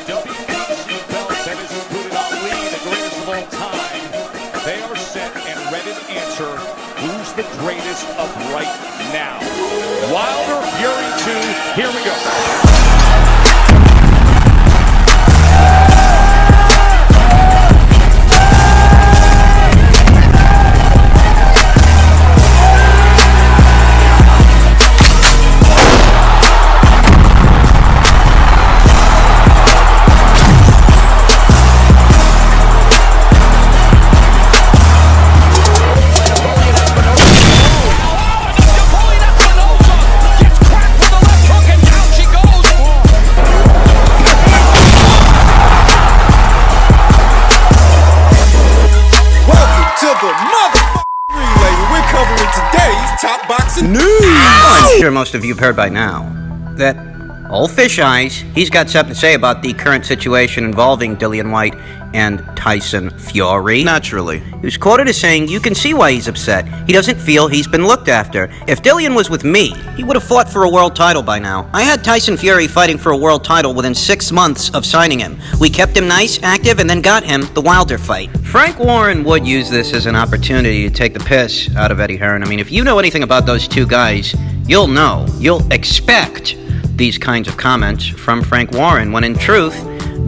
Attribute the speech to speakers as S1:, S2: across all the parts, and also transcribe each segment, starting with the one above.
S1: WBC belt that has included Ali, the greatest of all time. They are set and ready to answer who's the greatest of right now. Wilder, Fury 2, here we go.
S2: I'm sure most of you have heard by now that old Fish Eyes, he's got something to say about the current situation involving Dillian Whyte and Tyson Fury.
S3: Naturally.
S2: He was quoted as saying, "You can see why he's upset. He doesn't feel he's been looked after. If Dillian was with me, he would have fought for a world title by now. I had Tyson Fury fighting for a world title within 6 months of signing him. We kept him nice, active, and then got him the Wilder fight." Frank Warren would use this as an opportunity to take the piss out of Eddie Hearn. I mean, if you know anything about those two guys, you'll expect these kinds of comments from Frank Warren, when in truth,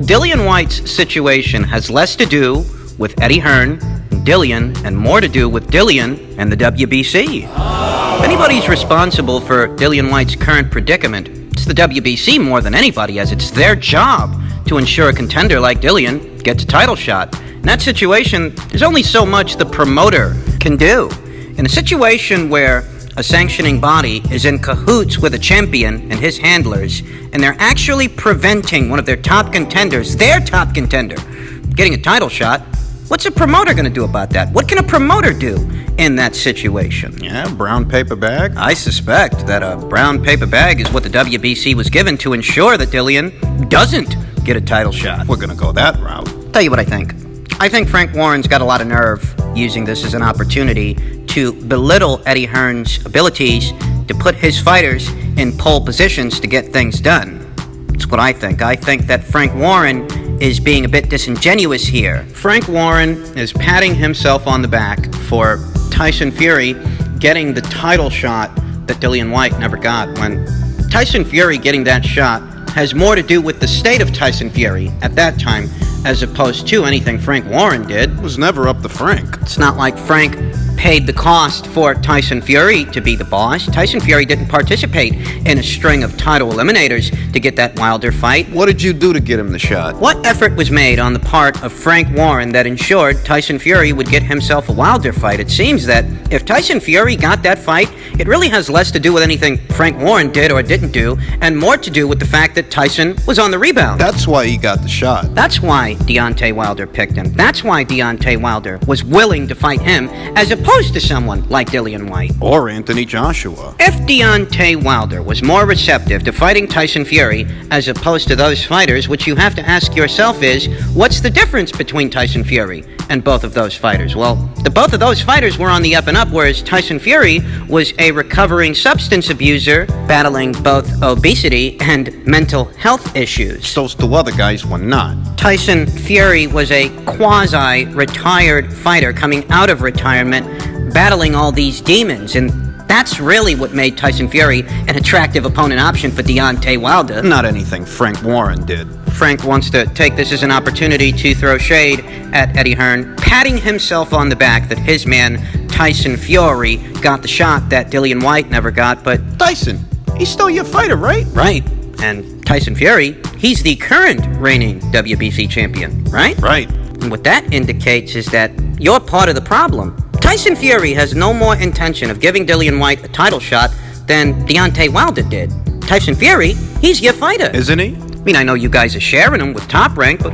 S2: Dillian Whyte's situation has less to do with Eddie Hearn and Dillian and more to do with Dillian and the WBC. If anybody's responsible for Dillian Whyte's current predicament, it's the WBC more than anybody, as it's their job to ensure a contender like Dillian gets a title shot. In that situation, there's only so much the promoter can do. In a situation where a sanctioning body is in cahoots with a champion and his handlers, and they're actually preventing one of their top contenders, getting a title shot, what's a promoter going to do about that? What can a promoter do in that situation?
S3: Yeah, brown paper bag.
S2: I suspect that a brown paper bag is what the WBC was given to ensure that Dillian doesn't get a title shot.
S3: We're going to go that route.
S2: Tell you what I think. I think Frank Warren's got a lot of nerve using this as an opportunity to belittle Eddie Hearn's abilities to put his fighters in pole positions to get things done. That's what I think. I think that Frank Warren is being a bit disingenuous here. Frank Warren is patting himself on the back for Tyson Fury getting the title shot that Dillian Whyte never got, when Tyson Fury getting that shot has more to do with the state of Tyson Fury at that time as opposed to anything Frank Warren did.
S3: It was never up to Frank.
S2: It's not like Frank paid the cost for Tyson Fury to be the boss. Tyson Fury didn't participate in a string of title eliminators to get that Wilder fight.
S3: What did you do to get him the shot?
S2: What effort was made on the part of Frank Warren that ensured Tyson Fury would get himself a Wilder fight? It seems that if Tyson Fury got that fight, it really has less to do with anything Frank Warren did or didn't do, and more to do with the fact that Tyson was on the rebound.
S3: That's why he got the shot.
S2: That's why Deontay Wilder picked him. That's why Deontay Wilder was willing to fight him as opposed to someone like Dillian Whyte.
S3: Or Anthony Joshua.
S2: If Deontay Wilder was more receptive to fighting Tyson Fury as opposed to those fighters, what you have to ask yourself is, what's the difference between Tyson Fury and both of those fighters? Well, both of those fighters were on the up and up, whereas Tyson Fury was a recovering substance abuser battling both obesity and mental health issues.
S3: Those two other guys were not.
S2: Tyson Fury was a quasi-retired fighter coming out of retirement, battling all these demons, and that's really what made Tyson Fury an attractive opponent option for Deontay Wilder.
S3: Not anything Frank Warren did.
S2: Frank wants to take this as an opportunity to throw shade at Eddie Hearn, patting himself on the back that his man Tyson Fury got the shot that Dillian Whyte never got, but
S3: Tyson, he's still your fighter, right?
S2: Right. And Tyson Fury, he's the current reigning WBC champion, right?
S3: Right.
S2: And what that indicates is that you're part of the problem. Tyson Fury has no more intention of giving Dillian Whyte a title shot than Deontay Wilder did. Tyson Fury, he's your fighter.
S3: Isn't he?
S2: I mean, I know you guys are sharing him with Top Rank, but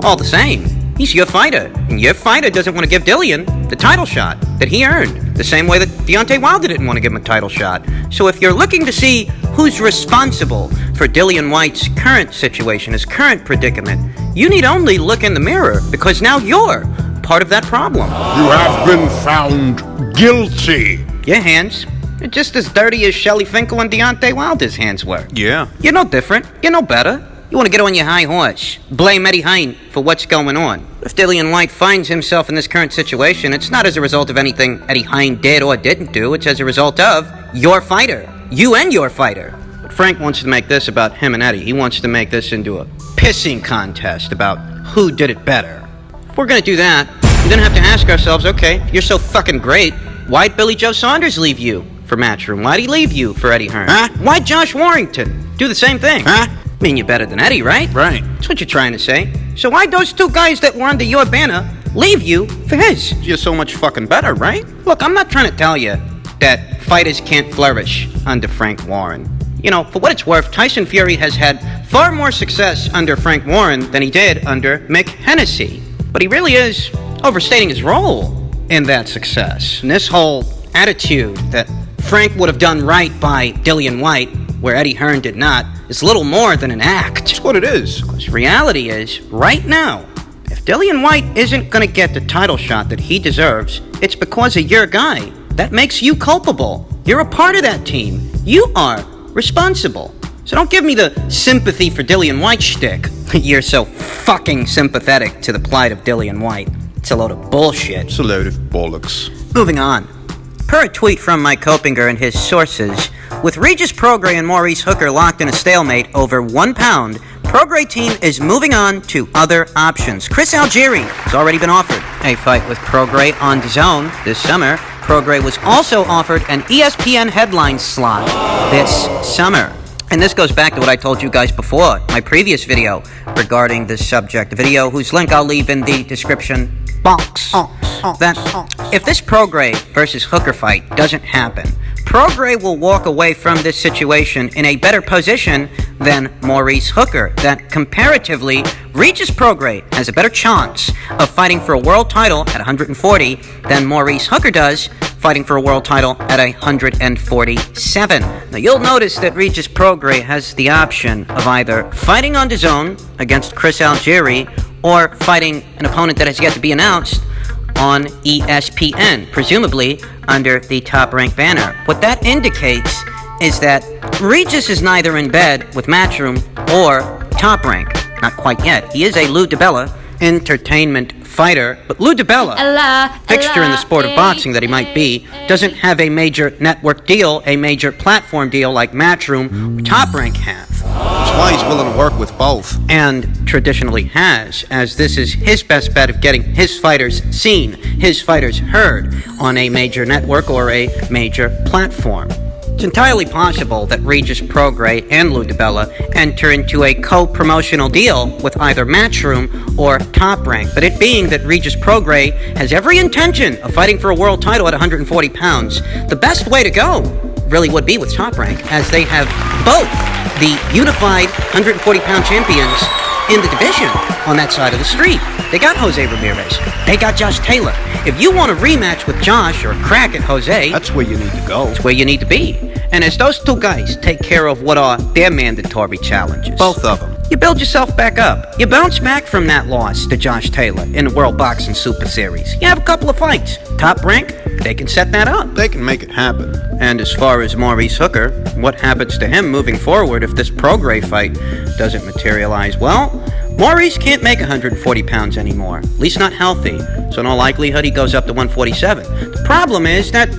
S2: all the same, he's your fighter. And your fighter doesn't want to give Dillian the title shot that he earned, the same way that Deontay Wilder didn't want to give him a title shot. So if you're looking to see who's responsible for Dillian Whyte's current situation, his current predicament, you need only look in the mirror, because now you're part of that problem.
S4: You have been found guilty.
S2: Your hands are just as dirty as Shelley Finkel and Deontay Wilder's hands were.
S3: Yeah.
S2: You're no different. You're no better. You want to get on your high horse, blame Eddie Hearn for what's going on. If Dillian Whyte finds himself in this current situation, it's not as a result of anything Eddie Hearn did or didn't do, it's as a result of your fighter. You and your fighter. But Frank wants to make this about him and Eddie. He wants to make this into a pissing contest about who did it better. If we're gonna do that, we then have to ask ourselves, okay, you're so fucking great, why'd Billy Joe Saunders leave you for Matchroom? Why'd he leave you for Eddie Hearn?
S3: Huh?
S2: Why'd Josh Warrington do the same thing?
S3: Huh?
S2: I mean, you're better than Eddie, right?
S3: Right.
S2: That's what you're trying to say. So why'd those two guys that were under your banner leave you for his?
S3: You're so much fucking better, right?
S2: Look, I'm not trying to tell you that fighters can't flourish under Frank Warren. You know, for what it's worth, Tyson Fury has had far more success under Frank Warren than he did under Mick Hennessy. But he really is overstating his role in that success. And this whole attitude that Frank would have done right by Dillian Whyte, where Eddie Hearn did not, is little more than an act.
S3: That's what it is.
S2: Because reality is, right now, if Dillian Whyte isn't going to get the title shot that he deserves, it's because of your guy. That makes you culpable. You're a part of that team. You are responsible. So don't give me the sympathy for Dillian Whyte shtick. You're so fucking sympathetic to the plight of Dillian Whyte. It's a load of bullshit.
S3: It's a load of bollocks.
S2: Moving on. Per a tweet from Mike Kopinger and his sources, with Regis Prograis and Maurice Hooker locked in a stalemate over 1 pound, Prograis team is moving on to other options. Chris Algieri has already been offered a fight with Prograis on DAZN this summer. Prograis was also offered an ESPN headline slot this summer. And this goes back to what I told you guys before, my previous video regarding this subject, a video whose link I'll leave in the description box. That if this Prograis versus Hooker fight doesn't happen, Prograis will walk away from this situation in a better position than Maurice Hooker. That comparatively, Regis Prograis has a better chance of fighting for a world title at 140 than Maurice Hooker does fighting for a world title at 147. Now you'll notice that Regis Prograis has the option of either fighting on DAZN against Chris Algieri or fighting an opponent that has yet to be announced on ESPN, presumably under the Top Rank banner. What that indicates is that Regis is neither in bed with Matchroom or Top Rank. Not quite yet. He is a Lou DiBella entertainment fighter, but Lou DiBella, fixture in the sport of boxing that he might be, doesn't have a major network deal, a major platform deal like Matchroom or Top Rank have.
S3: That's why he's willing to work with both.
S2: And traditionally has, as this is his best bet of getting his fighters seen, his fighters heard on a major network or a major platform. It's entirely possible that Regis Prograis and Lou DiBella enter into a co-promotional deal with either Matchroom or Top Rank, but it being that Regis Prograis has every intention of fighting for a world title at 140 pounds, the best way to go really would be with Top Rank, as they have both the unified 140-pound champions in the division on that side of the street. They got Jose Ramirez. They got Josh Taylor. If you want a rematch with Josh or a crack at Jose,
S3: That's where you need to go.
S2: that's where you need to be. And as those two guys take care of what are their mandatory challenges,
S3: Both of them.
S2: you build yourself back up. You bounce back from that loss to Josh Taylor in the World Boxing Super Series. You have a couple of fights. Top Rank, they can set that up.
S3: They can make it happen.
S2: And as far as Maurice Hooker, what happens to him moving forward if this Prograis fight doesn't materialize? Well, Maurice can't make 140 pounds anymore, at least not healthy, so in all likelihood he goes up to 147. The problem is that,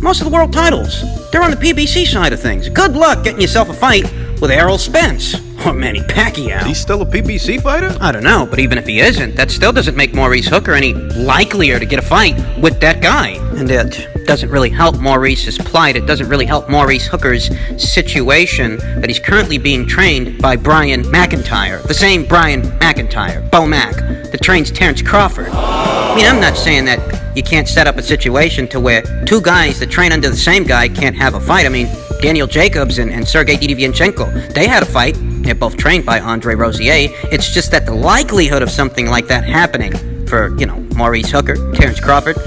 S2: most of the world titles, they're on the PBC side of things. Good luck getting yourself a fight with Errol Spence or Manny Pacquiao.
S3: He's still a PBC fighter?
S2: I don't know, but even if he isn't, that still doesn't make Maurice Hooker any likelier to get a fight with that guy. And it doesn't really help Maurice's plight. It doesn't really help Maurice Hooker's situation that he's currently being trained by Brian McIntyre. The same Brian McIntyre, Bo Mac, that trains Terrence Crawford. I mean, I'm not saying that you can't set up a situation to where two guys that train under the same guy can't have a fight. I mean, Daniel Jacobs and Sergey Didivianchenko, they had a fight. They're both trained by Andre Rosier. It's just that the likelihood of something like that happening for, Maurice Hooker, Terrence Crawford,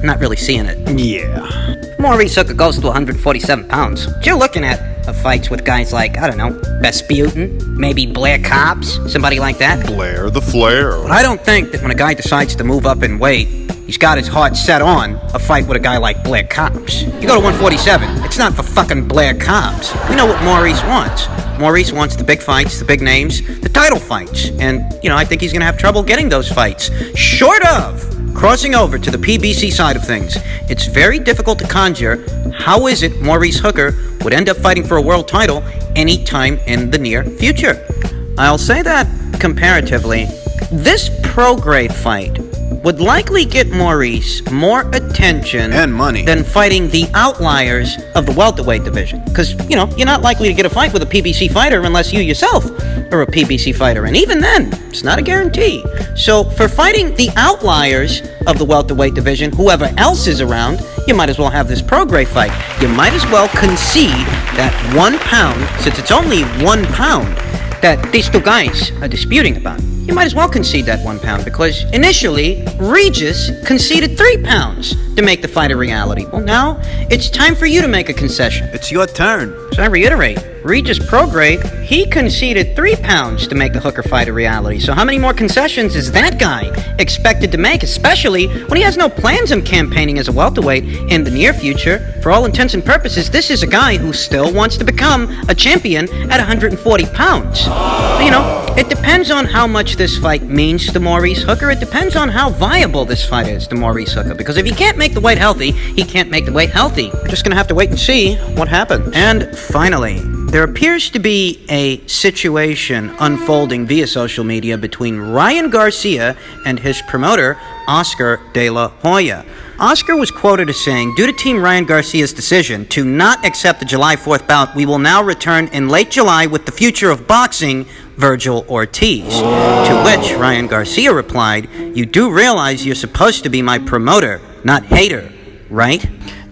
S2: I'm not really seeing it.
S3: Yeah.
S2: Maurice Hooker goes to 147 pounds. You're looking at fights with guys like, I don't know, Vesputin, maybe Blair Cobbs, somebody like that.
S4: Blair the Flare.
S2: But I don't think that when a guy decides to move up in weight, He's got his heart set on a fight with a guy like Blair Cobbs. You go to 147, it's not for fucking Blair Cobbs. We know what Maurice wants. Maurice wants the big fights, the big names, the title fights. And, I think he's going to have trouble getting those fights. Short of crossing over to the PBC side of things. It's very difficult to conjure how is it Maurice Hooker would end up fighting for a world title anytime in the near future. I'll say that comparatively, this Prograis fight would likely get Maurice more attention
S3: and money
S2: than fighting the outliers of the welterweight division. Because, you're not likely to get a fight with a PBC fighter unless you yourself are a PBC fighter. And even then, it's not a guarantee. So for fighting the outliers of the welterweight division, whoever else is around, you might as well have this Prograis fight. You might as well concede that 1 pound, since it's only 1 pound, that these two guys are disputing about. You might as well concede that 1 pound because initially, Regis conceded 3 pounds to make the fight a reality. Well, now it's time for you to make a concession.
S3: It's your turn.
S2: So I reiterate, Regis Prograis, he conceded 3 pounds to make the Hooker fight a reality. So how many more concessions is that guy expected to make, especially when he has no plans on campaigning as a welterweight in the near future? For all intents and purposes, this is a guy who still wants to become a champion at 140 pounds. It depends on how much this fight means to Maurice Hooker. It depends on how viable this fight is to Maurice Hooker. Because if he can't make the weight healthy, he can't make the weight healthy. We're just going to have to wait and see what happens. And finally, there appears to be a situation unfolding via social media between Ryan Garcia and his promoter, Oscar De La Hoya. Oscar was quoted as saying, "Due to Team Ryan Garcia's decision to not accept the July 4th bout, we will now return in late July with the future of boxing, Virgil Ortiz." To which Ryan Garcia replied, "You do realize you're supposed to be my promoter, not hater, right?"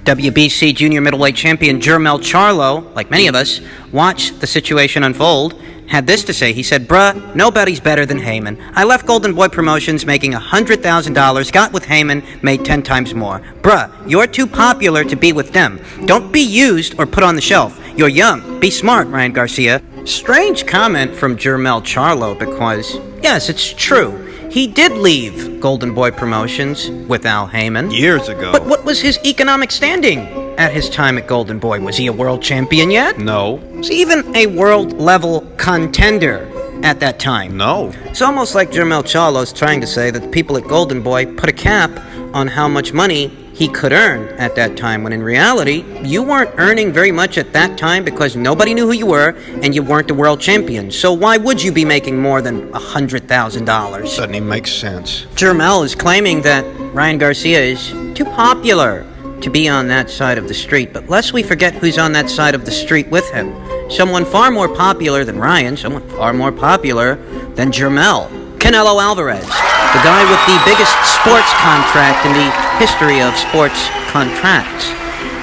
S2: WBC junior middleweight champion Jermell Charlo, like many of us, watched the situation unfold, had this to say. He said, "Bruh, nobody's better than Heyman. I left Golden Boy Promotions making $100,000, got with Heyman, made 10 times more. Bruh, you're too popular to be with them. Don't be used or put on the shelf. You're young. Be smart, Ryan Garcia." Strange comment from Jermell Charlo because, yes, it's true. He did leave Golden Boy Promotions with Al Heyman.
S3: Years ago.
S2: But what was his economic standing at his time at Golden Boy? Was he a world champion yet?
S3: No.
S2: Was he even a world-level contender at that time?
S3: No.
S2: It's almost like Jermell Charlo's trying to say that the people at Golden Boy put a cap on how much money he could earn at that time, when in reality, you weren't earning very much at that time because nobody knew who you were and you weren't a world champion. So why would you be making more than $100,000?
S3: Doesn't even make sense.
S2: Jermell is claiming that Ryan Garcia is too popular to be on that side of the street. But lest we forget who's on that side of the street with him. Someone far more popular than Ryan, someone far more popular than Jermell. Canelo Alvarez, the guy with the biggest sports contract in the history of sports contracts.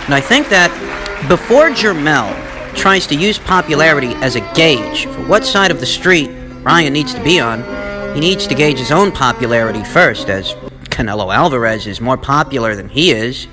S2: And I think that before Jermell tries to use popularity as a gauge for what side of the street Ryan needs to be on, he needs to gauge his own popularity first, as Canelo Alvarez is more popular than he is,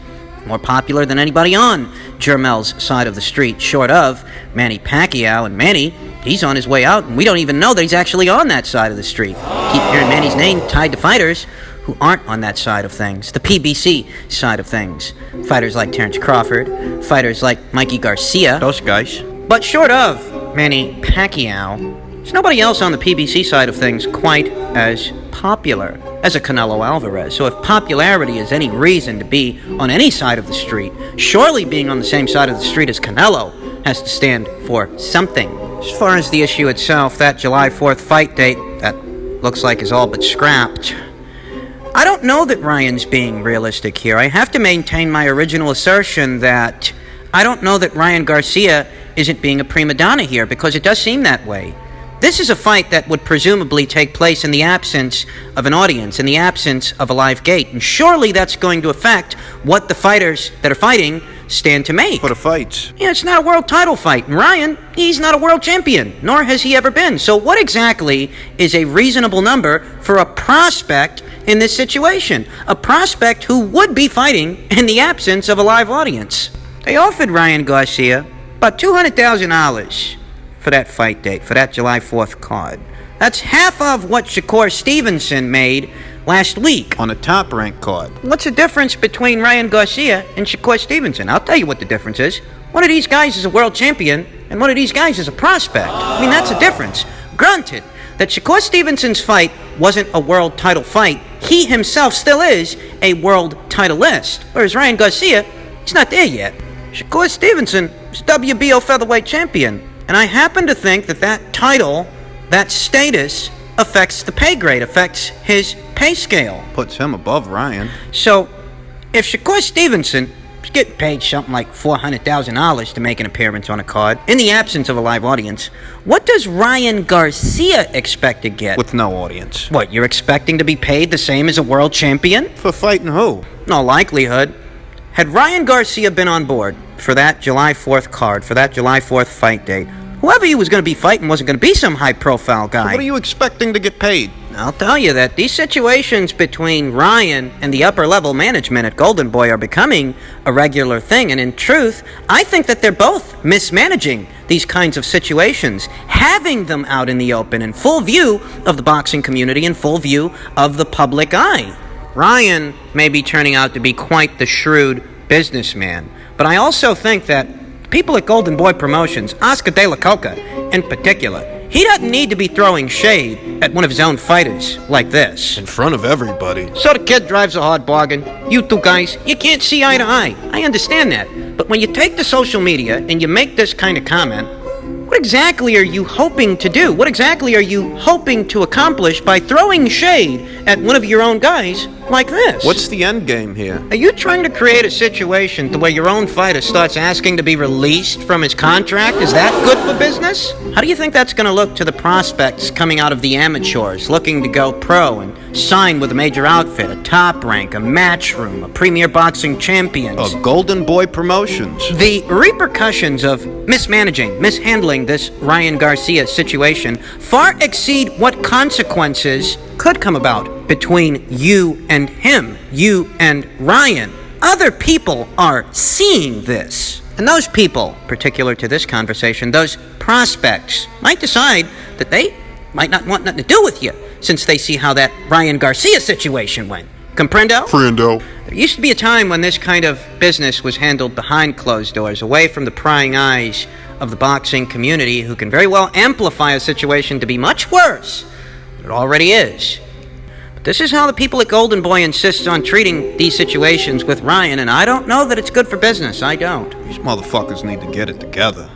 S2: more popular than anybody on Jermell's side of the street, short of Manny Pacquiao. And Manny, he's on his way out, and we don't even know that he's actually on that side of the street. Keep hearing Manny's name tied to fighters who aren't on that side of things, the PBC side of things. Fighters like Terrence Crawford, fighters like Mikey Garcia.
S3: Those guys.
S2: But short of Manny Pacquiao, there's nobody else on the PBC side of things quite as popular as a Canelo Alvarez. So if popularity is any reason to be on any side of the street, surely being on the same side of the street as Canelo has to stand for something. As far as the issue itself, that July 4th fight date, that looks like is all but scrapped. I don't know that Ryan's being realistic here. I have to maintain my original assertion that I don't know that Ryan Garcia isn't being a prima donna here, because it does seem that way. This is a fight that would presumably take place in the absence of an audience, in the absence of a live gate. And surely that's going to affect what the fighters that are fighting stand to make.
S3: For the fights.
S2: Yeah, it's not a world title fight. And Ryan, he's not a world champion, nor has he ever been. So what exactly is a reasonable number for a prospect in this situation? A prospect who would be fighting in the absence of a live audience. They offered Ryan Garcia about $200,000 for that fight date, for that July 4th card. That's half of what Shakur Stevenson made last week.
S3: On a top-ranked card.
S2: What's the difference between Ryan Garcia and Shakur Stevenson? I'll tell you what the difference is. One of these guys is a world champion, and one of these guys is a prospect. I mean, that's a difference. Granted that Shakur Stevenson's fight wasn't a world title fight, he himself still is a world titleist. Whereas Ryan Garcia, he's not there yet. Shakur Stevenson is WBO featherweight champion. And I happen to think that that title, that status, affects the pay grade, affects his pay scale.
S3: Puts him above Ryan.
S2: So, if Shakur Stevenson is getting paid something like $400,000 to make an appearance on a card, in the absence of a live audience, what does Ryan Garcia expect to get?
S3: With no audience.
S2: What, you're expecting to be paid the same as a world champion?
S3: For fighting who?
S2: No likelihood. Had Ryan Garcia been on board for that July 4th card, for that July 4th fight date, whoever he was going to be fighting wasn't going to be some high-profile guy.
S3: So what are you expecting to get paid?
S2: I'll tell you that these situations between Ryan and the upper-level management at Golden Boy are becoming a regular thing. And in truth, I think that they're both mismanaging these kinds of situations, having them out in the open in full view of the boxing community, in full view of the public eye. Ryan may be turning out to be quite the shrewd businessman, but I also think that people at Golden Boy Promotions, Oscar De La Coca in particular, he doesn't need to be throwing shade at one of his own fighters like this.
S3: In front of everybody.
S2: So the kid drives a hard bargain. You two guys, you can't see eye to eye. I understand that. But when you take to social media and you make this kind of comment, what exactly are you hoping to do? What exactly are you hoping to accomplish by throwing shade at one of your own guys like this?
S3: What's the end game here?
S2: Are you trying to create a situation to where your own fighter starts asking to be released from his contract? Is that good for business? How do you think that's going to look to the prospects coming out of the amateurs, looking to go pro and sign with a major outfit, a top rank, a matchroom, a premier boxing champions?
S3: A Golden Boy Promotions.
S2: The repercussions of mishandling this Ryan Garcia situation far exceed what consequences could come about between you and him, you and Ryan. Other people are seeing this. And those people, particular to this conversation, those prospects, might decide that they might not want nothing to do with you since they see how that Ryan Garcia situation went. Comprendo?
S4: Friendo.
S2: There used to be a time when this kind of business was handled behind closed doors, away from the prying eyes of the boxing community, who can very well amplify a situation to be much worse than it already is. But this is how the people at Golden Boy insist on treating these situations with Ryan, and I don't know that it's good for business. I don't.
S3: These motherfuckers need to get it together.